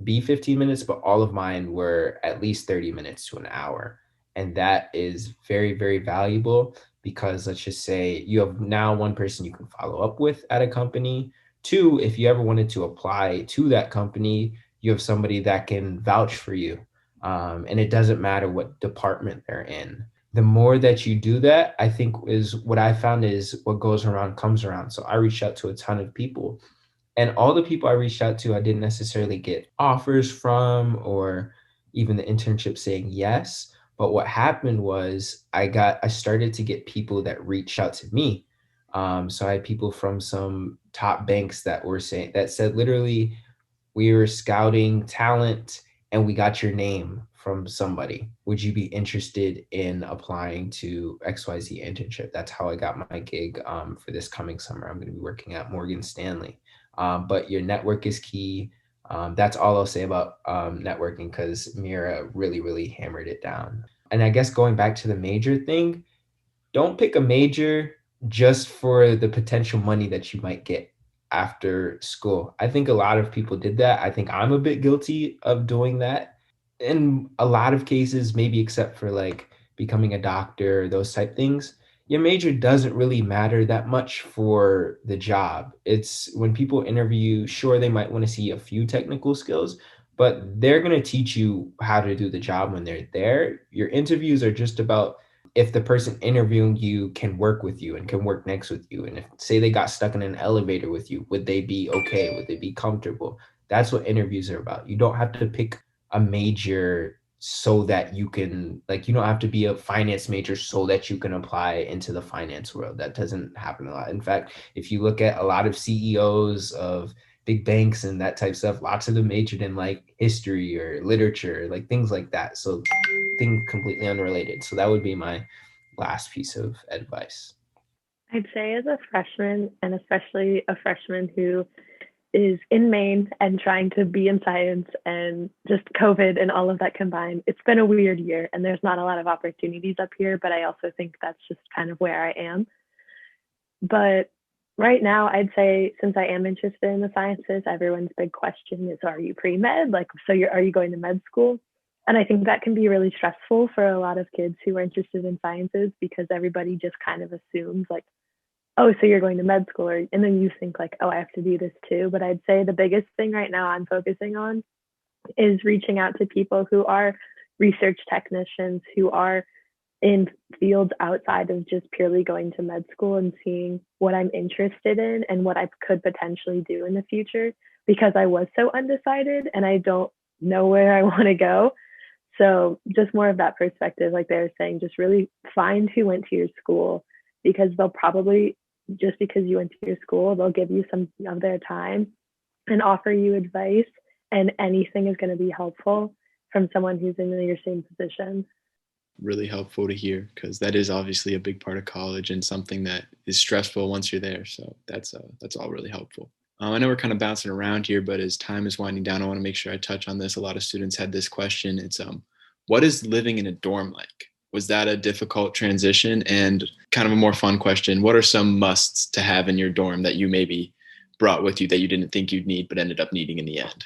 be 15 minutes, but all of mine were at least 30 minutes to an hour. And that is very, very valuable because let's just say you have now one person you can follow up with at a company. Two, if you ever wanted to apply to that company, you have somebody that can vouch for you. And it doesn't matter what department they're in. The more that you do that, I think is what I found is what goes around comes around. So I reached out to a ton of people, and all the people I reached out to, I didn't necessarily get offers from or even the internship saying yes. But what happened was I started to get people that reached out to me. So I had people from some top banks that said literally, we were scouting talent and we got your name from somebody. Would you be interested in applying to XYZ internship? That's how I got my gig for this coming summer. I'm going to be working at Morgan Stanley. But your network is key. That's all I'll say about networking because Mira really, really hammered it down. And I guess going back to the major thing, don't pick a major just for the potential money that you might get after school. I think a lot of people did that. I think I'm a bit guilty of doing that in a lot of cases, maybe except for like becoming a doctor, those type things. Your major doesn't really matter that much for the job. It's when people interview, sure, they might want to see a few technical skills, but they're going to teach you how to do the job when they're there. Your interviews are just about if the person interviewing you can work with you and can work next with you. And if say they got stuck in an elevator with you, would they be okay? Would they be comfortable? That's what interviews are about. You don't have to pick a major so that you can, like, you don't have to be a finance major so that you can apply into the finance world. That doesn't happen a lot. In fact, if you look at a lot of CEOs of big banks and that type of stuff, lots of them majored in like history or literature, like things like that. So things completely unrelated. So that would be my last piece of advice. I'd say as a freshman, and especially a freshman who is in Maine and trying to be in science and just COVID and all of that combined, it's been a weird year and there's not a lot of opportunities up here, but I also think that's just kind of where I am. But right now, I'd say since I am interested in the sciences, everyone's big question is, are you pre-med? Like, so are you going to med school? And I think that can be really stressful for a lot of kids who are interested in sciences because everybody just kind of assumes like, oh, so you're going to med school, and then you think like, oh, I have to do this too. But I'd say the biggest thing right now I'm focusing on is reaching out to people who are research technicians, who are in fields outside of just purely going to med school and seeing what I'm interested in and what I could potentially do in the future, because I was so undecided and I don't know where I want to go. So just more of that perspective, like they were saying, just really find who went to your school, because they'll probably just because you went to your school, they'll give you some of their time and offer you advice, and anything is going to be helpful from someone who's in your same position. Really helpful to hear, because that is obviously a big part of college and something that is stressful once you're there. So that's all really helpful. I know we're kind of bouncing around here, but as time is winding down, I want to make sure I touch on this. A lot of students had this question. It's what is living in a dorm like? Was that a difficult transition? And kind of a more fun question, what are some musts to have in your dorm that you maybe brought with you that you didn't think you'd need but ended up needing in the end?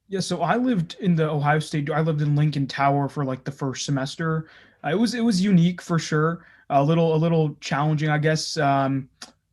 Yeah, so I lived in the Ohio State. I lived in Lincoln Tower for like the first semester. It was unique for sure. A little challenging, I guess.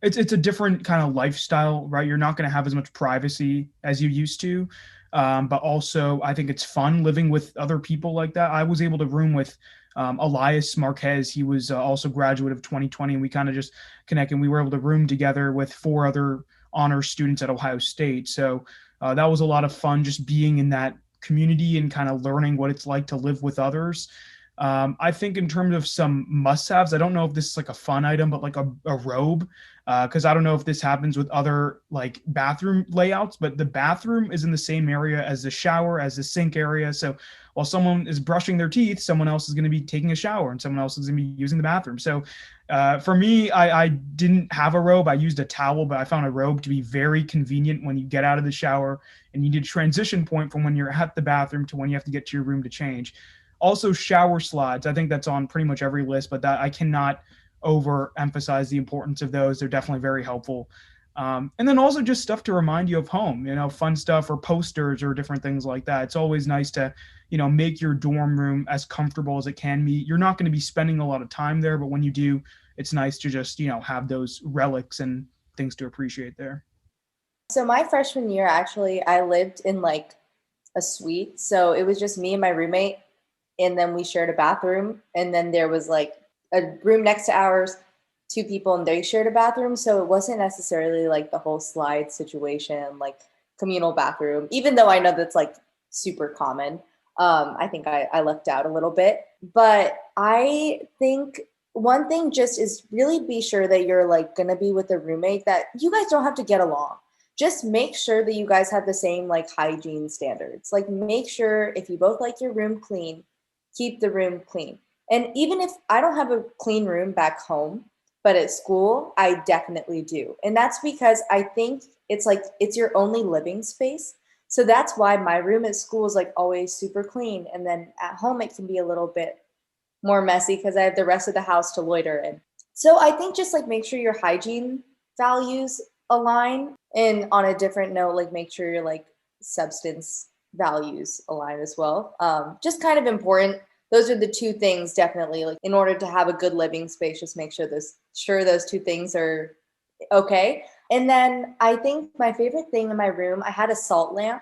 It's a different kind of lifestyle, right? You're not going to have as much privacy as you used to, but also I think it's fun living with other people like that. I was able to room with Elias Marquez. He was also graduate of 2020, and we kind of just connected. And we were able to room together with 4 other honor students at Ohio State. So that was a lot of fun, just being in that community and kind of learning what it's like to live with others. I think in terms of some must-haves, I don't know if this is like a fun item, but like a robe, because I don't know if this happens with other like bathroom layouts, but the bathroom is in the same area as the shower, as the sink area. So while someone is brushing their teeth, someone else is going to be taking a shower and someone else is going to be using the bathroom. So for me, I didn't have a robe. I used a towel, but I found a robe to be very convenient when you get out of the shower and you need a transition point from when you're at the bathroom to when you have to get to your room to change. Also, shower slides. I think that's on pretty much every list, but that I cannot overemphasize the importance of those. They're definitely very helpful. And then also just stuff to remind you of home, fun stuff or posters or different things like that. It's always nice to, make your dorm room as comfortable as it can be. You're not going to be spending a lot of time there, but when you do, it's nice to just, have those relics and things to appreciate there. So my freshman year, actually, I lived in like a suite. So it was just me and my roommate, and then we shared a bathroom. And then there was like a room next to ours, 2 people, and they shared a bathroom. So it wasn't necessarily like the whole slide situation, like communal bathroom, even though I know that's like super common. I think I lucked out a little bit. But I think one thing just is really be sure that you're like going to be with a roommate that you guys don't have to get along. Just make sure that you guys have the same like hygiene standards. Like make sure if you both like your room clean, keep the room clean. And even if I don't have a clean room back home, but at school, I definitely do. And that's because I think it's like, it's your only living space. So that's why my room at school is like always super clean. And then at home, it can be a little bit more messy because I have the rest of the house to loiter in. So I think just like make sure your hygiene values align. And on a different note, like make sure your like substance values align as well. Just kind of important. Those are the 2 things definitely, like in order to have a good living space, just make sure those 2 things are okay. And then I think my favorite thing in my room, I had a salt lamp,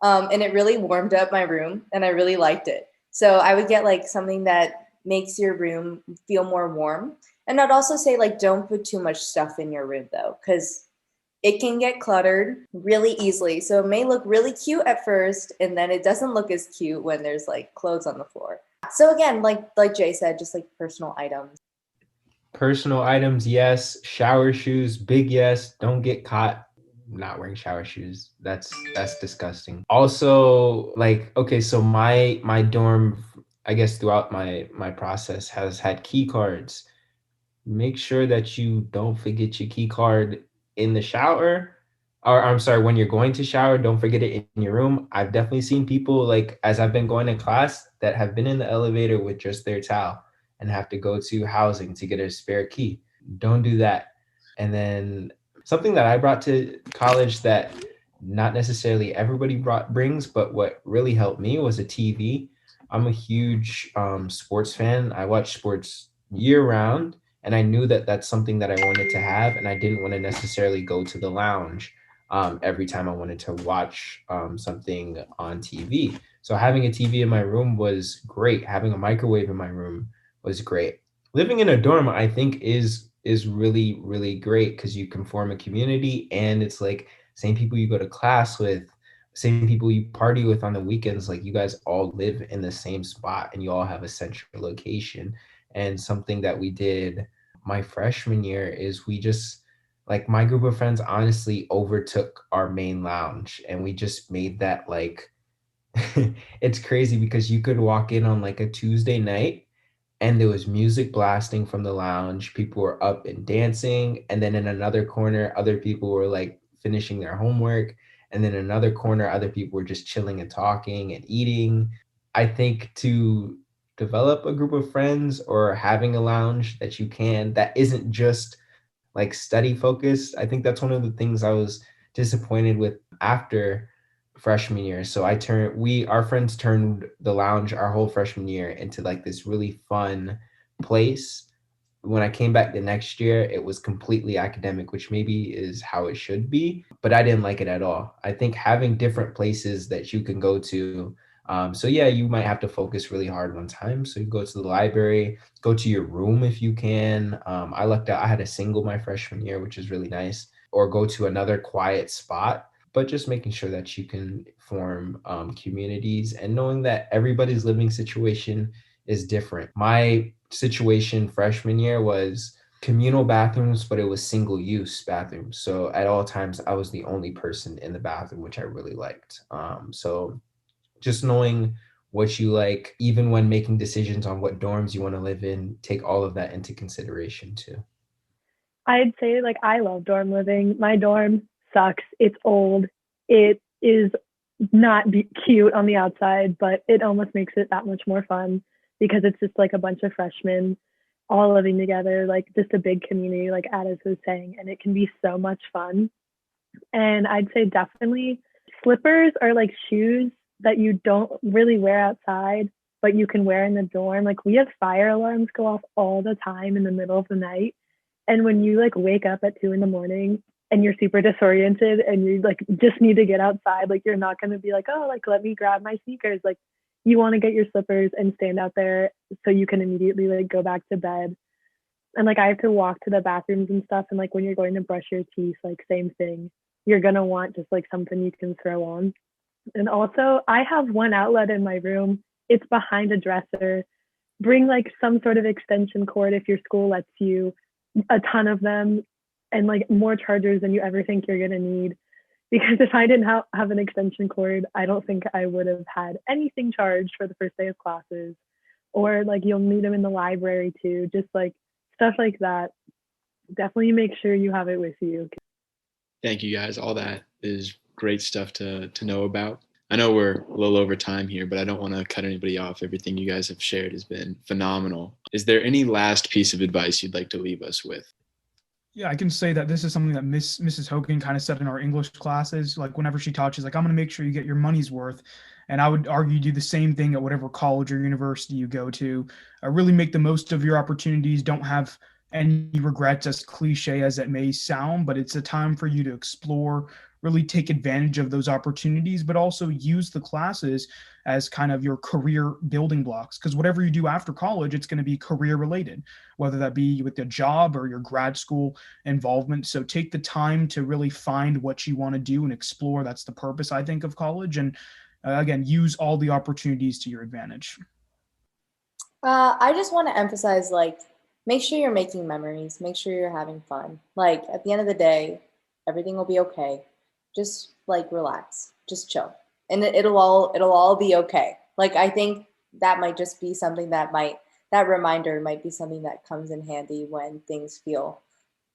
and it really warmed up my room and I really liked it. So I would get like something that makes your room feel more warm. And I'd also say like, don't put too much stuff in your room though, because it can get cluttered really easily. So it may look really cute at first, and then it doesn't look as cute when there's like clothes on the floor. So again, like Jay said, just like personal items. Personal items, yes. Shower shoes, big yes. Don't get caught not wearing shower shoes. That's disgusting. Also, like, okay, so my dorm, I guess throughout my process has had key cards. Make sure that you don't forget your key card in the shower, or I'm sorry, when you're going to shower, don't forget it in your room. I've definitely seen people, like, as I've been going to class, that have been in the elevator with just their towel and have to go to housing to get a spare key. Don't do that. And then something that I brought to college that not necessarily everybody brings, but what really helped me was a TV. I'm a huge sports fan. I watch sports year round, and I knew that that's something that I wanted to have, and I didn't want to necessarily go to the lounge every time I wanted to watch something on TV. So having a TV in my room was great. Having a microwave in my room was great. Living in a dorm, I think, is really, really great because you can form a community, and it's like same people you go to class with, same people you party with on the weekends. Like you guys all live in the same spot and you all have a central location. And something that we did my freshman year is we just, like, my group of friends honestly overtook our main lounge, and we just made that like it's crazy because you could walk in on like a Tuesday night and there was music blasting from the lounge. People were up and dancing. And then in another corner, other people were like finishing their homework. And then in another corner, other people were just chilling and talking and eating. I think to develop a group of friends or having a lounge that isn't just like study focused, I think that's one of the things I was disappointed with after freshman year. So our friends turned the lounge our whole freshman year into like this really fun place. When I came back the next year, it was completely academic, which maybe is how it should be, but I didn't like it at all. I think having different places that you can go to. So yeah, you might have to focus really hard one time. So you go to the library, go to your room if you can. I lucked out. I had a single my freshman year, which is really nice, or go to another quiet spot, but just making sure that you can form communities and knowing that everybody's living situation is different. My situation freshman year was communal bathrooms, but it was single use bathrooms. So at all times, I was the only person in the bathroom, which I really liked. So just knowing what you like, even when making decisions on what dorms you want to live in, take all of that into consideration too. I'd say like I love dorm living. My dorm sucks. It's old. It is not cute on the outside, but it almost makes it that much more fun because it's just like a bunch of freshmen all living together, like just a big community, like Addis was saying, and it can be so much fun. And I'd say definitely slippers are like shoes that you don't really wear outside, but you can wear in the dorm. Like we have fire alarms go off all the time in the middle of the night. And when you like wake up at 2 a.m. and you're super disoriented and you like just need to get outside, like you're not going to be like, oh, like let me grab my sneakers. Like you want to get your slippers and stand out there so you can immediately like go back to bed. And like I have to walk to the bathrooms and stuff. And like when you're going to brush your teeth, like same thing. You're going to want just like something you can throw on. And also, I have one outlet in my room. It's behind a dresser. Bring like some sort of extension cord if your school lets you, a ton of them, and like more chargers than you ever think you're going to need. Because if I didn't have an extension cord, I don't think I would have had anything charged for the first day of classes. Or like you'll need them in the library too, just like stuff like that. Definitely make sure you have it with you. Thank you guys. All that is great stuff to know about. I know we're a little over time here, but I don't want to cut anybody off. Everything you guys have shared has been phenomenal. Is there any last piece of advice you'd like to leave us with? Yeah, I can say that this is something that Mrs. Hogan kind of said in our English classes. Like whenever she taught, she's like, I'm going to make sure you get your money's worth. And I would argue do the same thing at whatever college or university you go to. Really make the most of your opportunities. Don't have any regrets, as cliche as it may sound, but it's a time for you to explore, really take advantage of those opportunities, but also use the classes as kind of your career building blocks. Because whatever you do after college, it's going to be career related, whether that be with a job or your grad school involvement. So take the time to really find what you want to do and explore. That's the purpose, I think, of college. And again, use all the opportunities to your advantage. I just want to emphasize, like, make sure you're making memories. Make sure you're having fun. Like, at the end of the day, everything will be okay. Just like relax, just chill, and it'll all be okay. Like I think that might just be something that reminder might be something that comes in handy when things feel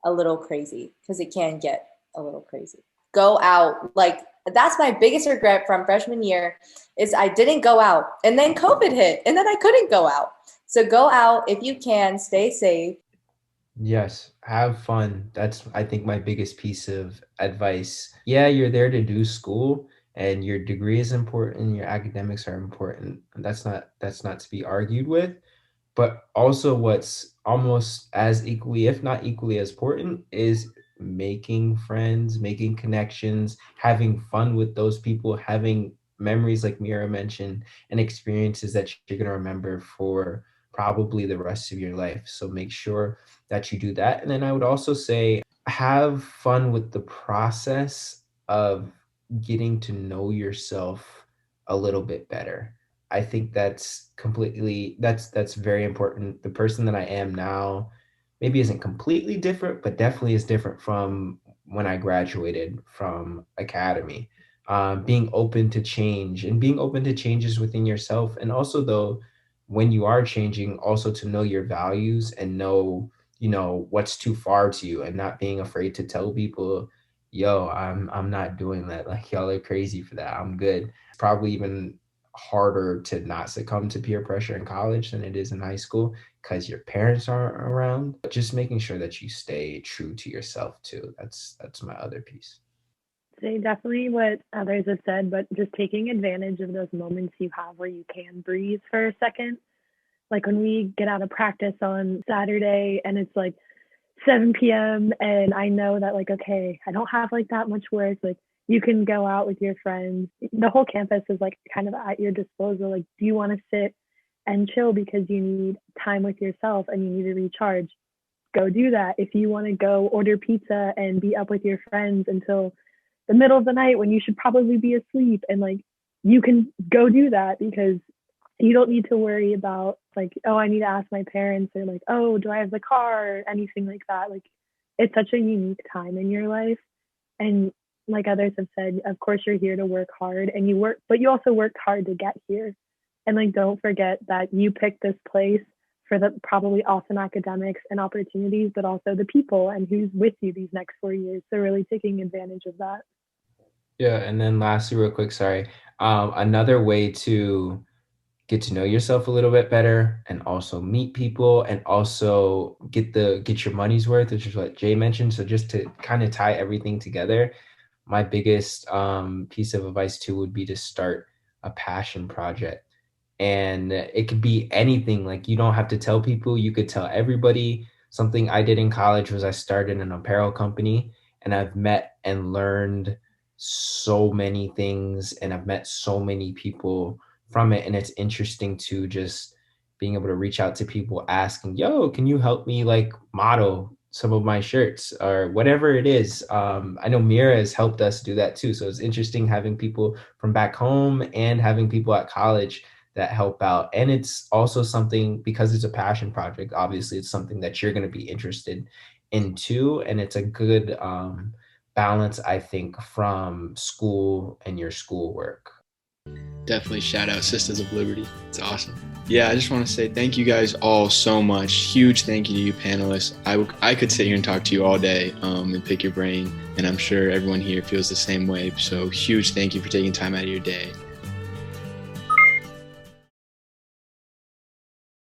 a little crazy, because it can get a little crazy. Go out. Like that's my biggest regret from freshman year is I didn't go out, and then COVID hit, and then I couldn't go out. So go out if you can, stay safe. Yes, have fun. That's, I think, my biggest piece of advice. Yeah, you're there to do school and your degree is important, your academics are important. That's not to be argued with. But also what's almost as equally, if not equally as important, is making friends, making connections, having fun with those people, having memories like Mira mentioned, and experiences that you're going to remember for probably the rest of your life. So make sure that you do that. And then I would also say have fun with the process of getting to know yourself a little bit better. I think that's very important. The person that I am now, maybe isn't completely different, but definitely is different from when I graduated from Academy. Being open to change and being open to changes within yourself. And also, though, when you are changing, also to know your values and know, what's too far to you, and not being afraid to tell people, yo, I'm not doing that. Like, y'all are crazy for that. I'm good. It's probably even harder to not succumb to peer pressure in college than it is in high school because your parents aren't around. But just making sure that you stay true to yourself too. That's my other piece. Say definitely what others have said, but just taking advantage of those moments you have where you can breathe for a second. Like when we get out of practice on Saturday and it's like 7 p.m. and I know that like, okay, I don't have like that much work. Like you can go out with your friends. The whole campus is like kind of at your disposal. Like, do you want to sit and chill because you need time with yourself and you need to recharge? Go do that. If you want to go order pizza and be up with your friends until the middle of the night when you should probably be asleep, and like you can go do that because you don't need to worry about like, oh, I need to ask my parents, or like, oh, do I have the car, or anything like that. Like it's such a unique time in your life. And like others have said, of course you're here to work hard, and you work, but you also worked hard to get here. And like don't forget that you picked this place for the probably awesome academics and opportunities, but also the people and who's with you these next 4 years. So really taking advantage of that. Yeah, and then lastly, real quick, sorry. Another way to get to know yourself a little bit better and also meet people and also get your money's worth, which is what Jay mentioned. So just to kind of tie everything together, my biggest piece of advice too would be to start a passion project. And it could be anything. Like you don't have to tell people, you could tell everybody. Something I did in college was I started an apparel company, and I've met and learned so many things, and I've met so many people from it. And it's interesting to just being able to reach out to people asking, yo, can you help me like model some of my shirts or whatever it is. I know Mira has helped us do that too. So it's interesting having people from back home and having people at college that help out. And it's also something, because it's a passion project, obviously it's something that you're going to be interested in too. And it's a good balance, I think, from school and your schoolwork. Definitely shout out Sisters of Liberty. It's awesome. Yeah, I just want to say thank you guys all so much. Huge thank you to you panelists. I could sit here and talk to you all day and pick your brain, and I'm sure everyone here feels the same way. So huge thank you for taking time out of your day.